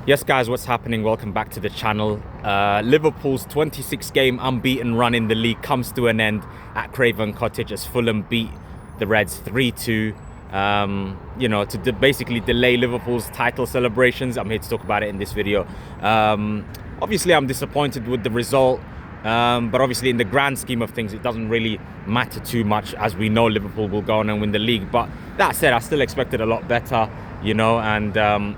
Yes guys, what's happening? Welcome back to the channel. Liverpool's 26-game unbeaten run in the league comes to an end at Craven Cottage as Fulham beat the Reds 3-2. To basically delay Liverpool's title celebrations. I'm here to talk about it in this video. Obviously I'm disappointed with the result, but obviously in the grand scheme of things it doesn't really matter too much, as we know Liverpool will go on and win the league. But that said, I still expected a lot better, and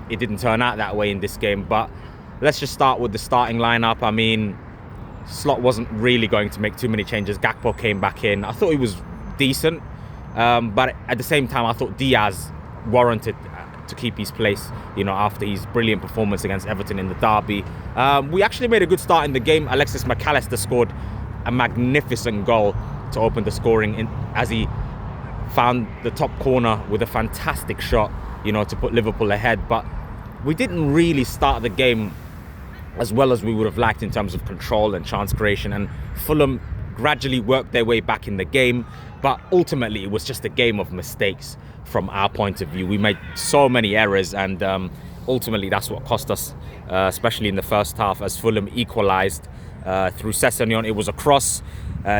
it didn't turn out that way in this game. But let's just start with the starting lineup. I mean, Slot wasn't really going to make too many changes. Gakpo came back in. I thought he was decent, but at the same time I thought Diaz warranted to keep his place, after his brilliant performance against Everton in the derby. We actually made a good start in the game. Alexis McAllister scored a magnificent goal to open the scoring as he found the top corner with a fantastic shot, to put Liverpool ahead. But we didn't really start the game as well as we would have liked in terms of control and chance creation, and Fulham gradually worked their way back in the game. But ultimately it was just a game of mistakes from our point of view. We made so many errors, and ultimately that's what cost us, especially in the first half, as Fulham equalised through Sessegnon. It was a cross.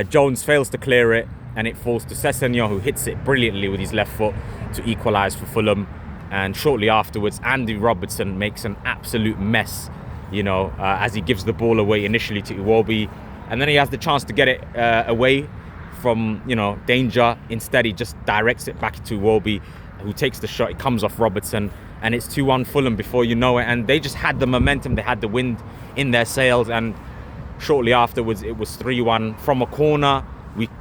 Jones fails to clear it, and it falls to Sessegnon, who hits it brilliantly with his left foot to equalise for Fulham. And shortly afterwards, Andy Robertson makes an absolute mess, as he gives the ball away initially to Iwobi, and then he has the chance to get it away from danger. Instead he just directs it back to Iwobi, who takes the shot. It comes off Robertson, and it's 2-1 Fulham before you know it. And they just had the momentum, they had the wind in their sails, and shortly afterwards it was 3-1 from a corner.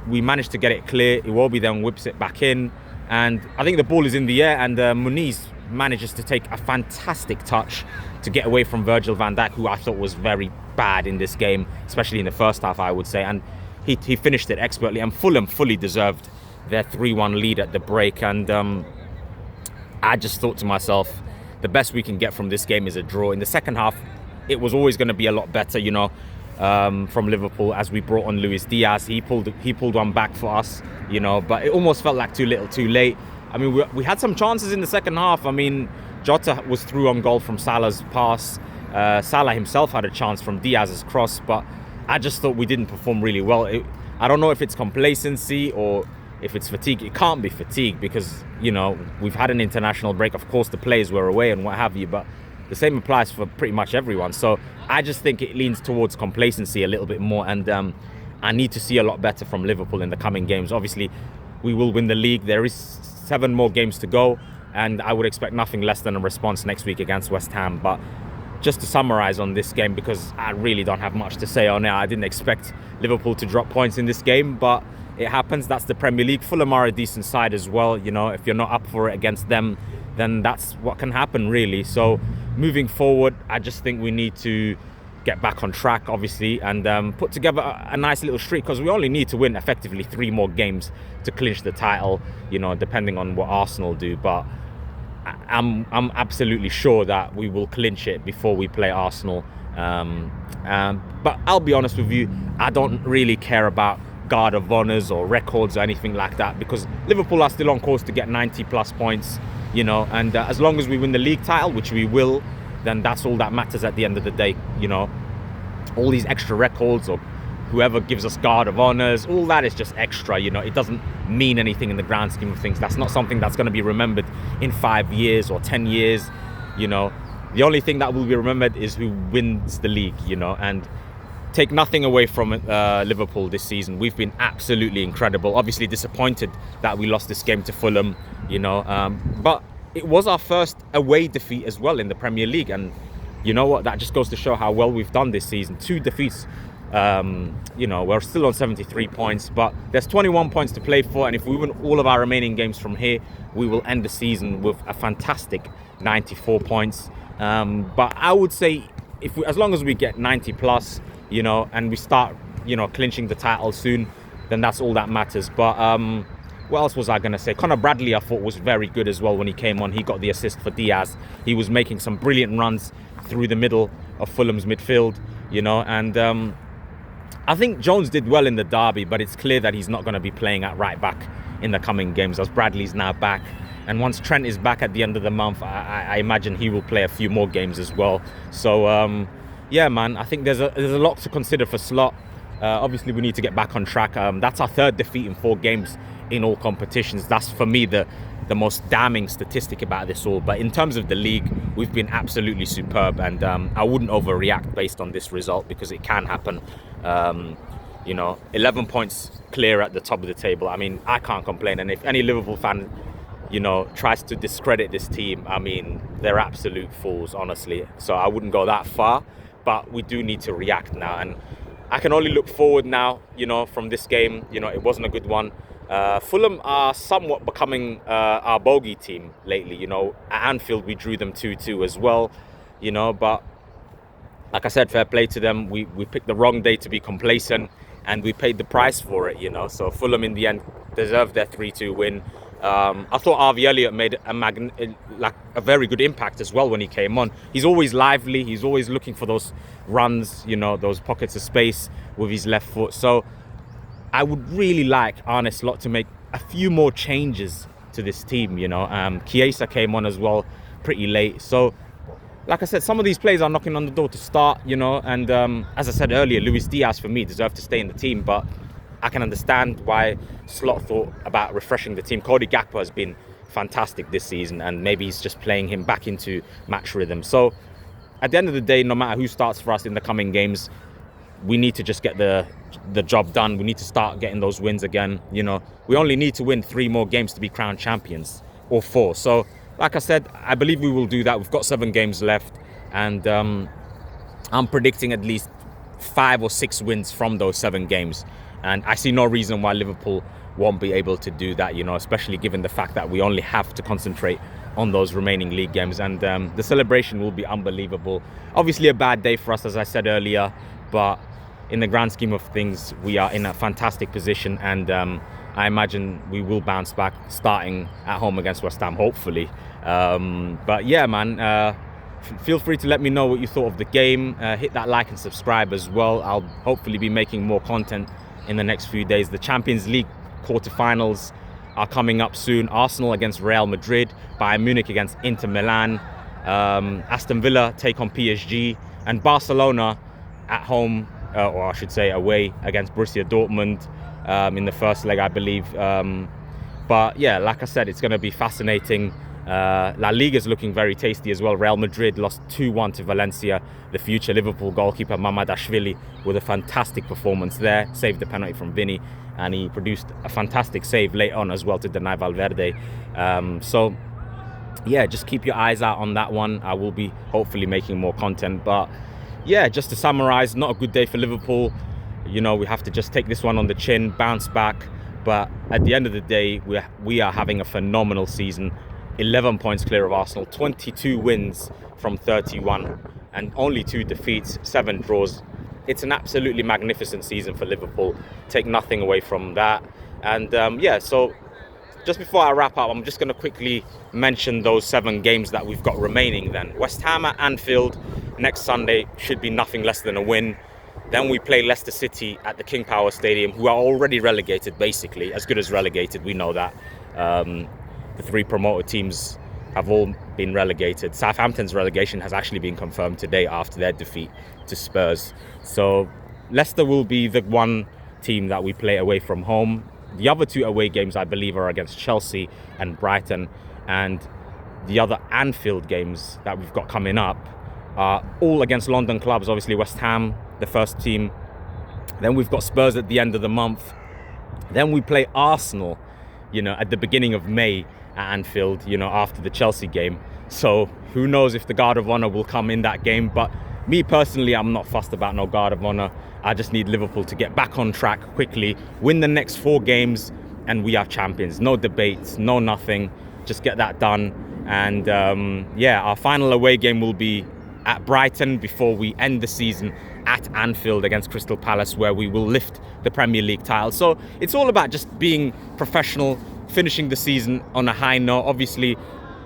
We managed to get it clear. Iwobi then whips it back in, and I think the ball is in the air, and Muniz manages to take a fantastic touch to get away from Virgil van Dijk, who I thought was very bad in this game, especially in the first half, I would say. And he finished it expertly, and Fulham fully deserved their 3-1 lead at the break. And I just thought to myself, the best we can get from this game is a draw. In the second half, it was always going to be a lot better, from Liverpool, as we brought on Luis Diaz. He pulled one back for us, but it almost felt like too little too late. I mean, we had some chances in the second half. I mean, Jota was through on goal from Salah's pass. Salah himself had a chance from Diaz's cross, but I just thought we didn't perform really well. I don't know if it's complacency or if it's fatigue. It can't be fatigue, because, we've had an international break. Of course, the players were away and what have you, but the same applies for pretty much everyone. So I just think it leans towards complacency a little bit more, and I need to see a lot better from Liverpool in the coming games. Obviously, we will win the league. There is 7 more games to go, and I would expect nothing less than a response next week against West Ham. But just to summarise on this game, because I really don't have much to say on it, I didn't expect Liverpool to drop points in this game, but it happens. That's the Premier League. Fulham are a decent side as well. If you're not up for it against them, then that's what can happen, really. So moving forward, I just think we need to get back on track, obviously, and put together a nice little streak, because we only need to win effectively 3 more games to clinch the title, depending on what Arsenal do. But I'm absolutely sure that we will clinch it before we play Arsenal. But I'll be honest with you, I don't really care about Guard of Honours or records or anything like that, because Liverpool are still on course to get 90 plus points, and as long as we win the league title, which we will, then that's all that matters at the end of the day. All these extra records, or whoever gives us Guard of Honours, all that is just extra. It doesn't mean anything in the grand scheme of things. That's not something that's going to be remembered in 5 years or 10 years. The only thing that will be remembered is who wins the league, and take nothing away from Liverpool this season. We've been absolutely incredible. Obviously disappointed that we lost this game to Fulham, but it was our first away defeat as well in the Premier League, and you know what, that just goes to show how well we've done this season. 2 defeats. We're still on 73 points, but there's 21 points to play for, and if we win all of our remaining games from here, we will end the season with a fantastic 94 points. But I would say, as long as we get 90 plus, and we start, clinching the title soon, then that's all that matters. But what else was I going to say? Conor Bradley, I thought, was very good as well when he came on. He got the assist for Diaz. He was making some brilliant runs through the middle of Fulham's midfield, and I think Jones did well in the derby, but it's clear that he's not going to be playing at right back in the coming games, as Bradley's now back. And once Trent is back at the end of the month, I imagine he will play a few more games as well. So yeah, man, I think there's a lot to consider for Slot. Obviously, we need to get back on track. That's our 3rd defeat in 4 games in all competitions. That's, for me, the most damning statistic about this all. But in terms of the league, we've been absolutely superb, and I wouldn't overreact based on this result, because it can happen. 11 points clear at the top of the table. I mean, I can't complain. And if any Liverpool fan, tries to discredit this team, I mean, they're absolute fools, honestly. So I wouldn't go that far, but we do need to react now. And I can only look forward now, from this game. It wasn't a good one. Fulham are somewhat becoming our bogey team lately. At Anfield, we drew them 2-2 as well, but like I said, fair play to them. We picked the wrong day to be complacent, and we paid the price for it, So Fulham, in the end, deserved their 3-2 win. I thought Harvey Elliott made a very good impact as well when he came on. He's always lively. He's always looking for those runs, those pockets of space with his left foot. So I would really like Arne Slot to make a few more changes to this team, Chiesa came on as well pretty late. So, like I said, some of these players are knocking on the door to start, and as I said earlier, Luis Diaz, for me, deserved to stay in the team, but I can understand why Slot thought about refreshing the team. Cody Gakpo has been fantastic this season, and maybe he's just playing him back into match rhythm. So at the end of the day, no matter who starts for us in the coming games, we need to just get the job done. We need to start getting those wins again. We only need to win 3 more games to be crowned champions, or 4. So like I said, I believe we will do that. We've got 7 games left, and I'm predicting at least 5 or 6 wins from those 7 games. And I see no reason why Liverpool won't be able to do that, especially given the fact that we only have to concentrate on those remaining league games. And the celebration will be unbelievable. Obviously a bad day for us, as I said earlier, but in the grand scheme of things, we are in a fantastic position, and I imagine we will bounce back starting at home against West Ham, hopefully. But yeah, man, feel free to let me know what you thought of the game. Hit that like and subscribe as well. I'll hopefully be making more content in the next few days. The Champions League quarterfinals are coming up soon. Arsenal against Real Madrid, Bayern Munich against Inter Milan, Aston Villa take on PSG, and Barcelona at home, or I should say away, against Borussia Dortmund in the first leg, I believe. But yeah, like I said, it's going to be fascinating. La Liga is looking very tasty as well. Real Madrid lost 2-1 to Valencia. The future Liverpool goalkeeper Mamadashvili with a fantastic performance there, saved the penalty from Vinny, and he produced a fantastic save late on as well to deny Valverde. So yeah, just keep your eyes out on that one. I will be hopefully making more content. But yeah, just to summarize, not a good day for Liverpool. We have to just take this one on the chin, bounce back. But at the end of the day, we are having a phenomenal season. 11 points clear of Arsenal, 22 wins from 31, and only 2 defeats, 7 draws. It's an absolutely magnificent season for Liverpool. Take nothing away from that. And yeah, so just before I wrap up, I'm just going to quickly mention those 7 games that we've got remaining then. West Ham at Anfield next Sunday should be nothing less than a win. Then we play Leicester City at the King Power Stadium, who are already relegated, basically, as good as relegated, we know that. The 3 promoted teams have all been relegated. Southampton's relegation has actually been confirmed today after their defeat to Spurs. So Leicester will be the one team that we play away from home. The other 2 away games, I believe, are against Chelsea and Brighton. And the other Anfield games that we've got coming up are all against London clubs. Obviously, West Ham, the first team. Then we've got Spurs at the end of the month. Then we play Arsenal, at the beginning of May at Anfield, after the Chelsea game. So who knows if the Guard of Honour will come in that game. But me personally, I'm not fussed about no Guard of Honour. I just need Liverpool to get back on track quickly, win the next 4 games, and we are champions. No debates, no nothing. Just get that done. And yeah, our final away game will be at Brighton before we end the season at Anfield against Crystal Palace, where we will lift the Premier League title. So it's all about just being professional, finishing the season on a high note. Obviously,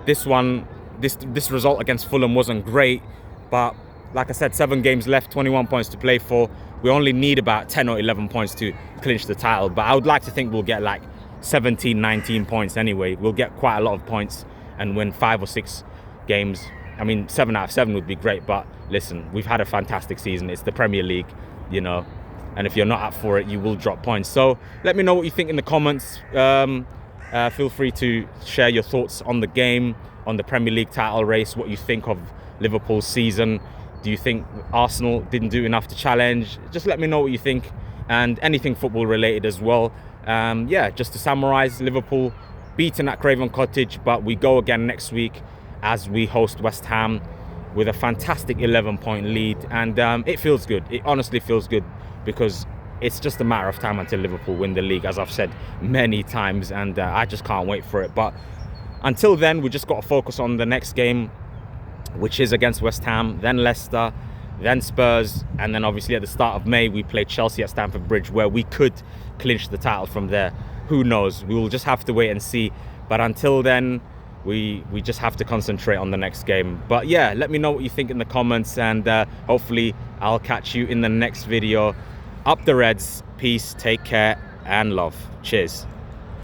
this result against Fulham wasn't great, but like I said, 7 games left, 21 points to play for. We only need about 10 or 11 points to clinch the title, but I would like to think we'll get like 17, 19 points anyway. We'll get quite a lot of points and win 5 or 6 games. I mean, 7 out of 7 would be great, but listen, we've had a fantastic season. It's the Premier League, you know, and if you're not up for it, you will drop points. So let me know what you think in the comments. Feel free to share your thoughts on the game, on the Premier League title race, what you think of Liverpool's season. Do you think Arsenal didn't do enough to challenge? Just let me know what you think, and anything football related as well. Yeah, just to summarize, Liverpool beaten at Craven Cottage, but we go again next week as we host West Ham with a fantastic 11-point lead, and it feels good. It honestly feels good, because it's just a matter of time until Liverpool win the league, as I've said many times, and I just can't wait for it. But until then, we just got to focus on the next game, which is against West Ham, then Leicester, then Spurs, and then obviously at the start of May we play Chelsea at Stamford Bridge, where we could clinch the title from there. Who knows? We will just have to wait and see. But until then, we just have to concentrate on the next game. But yeah, let me know what you think in the comments, and hopefully I'll catch you in the next video. Up the Reds, peace, take care and love. Cheers.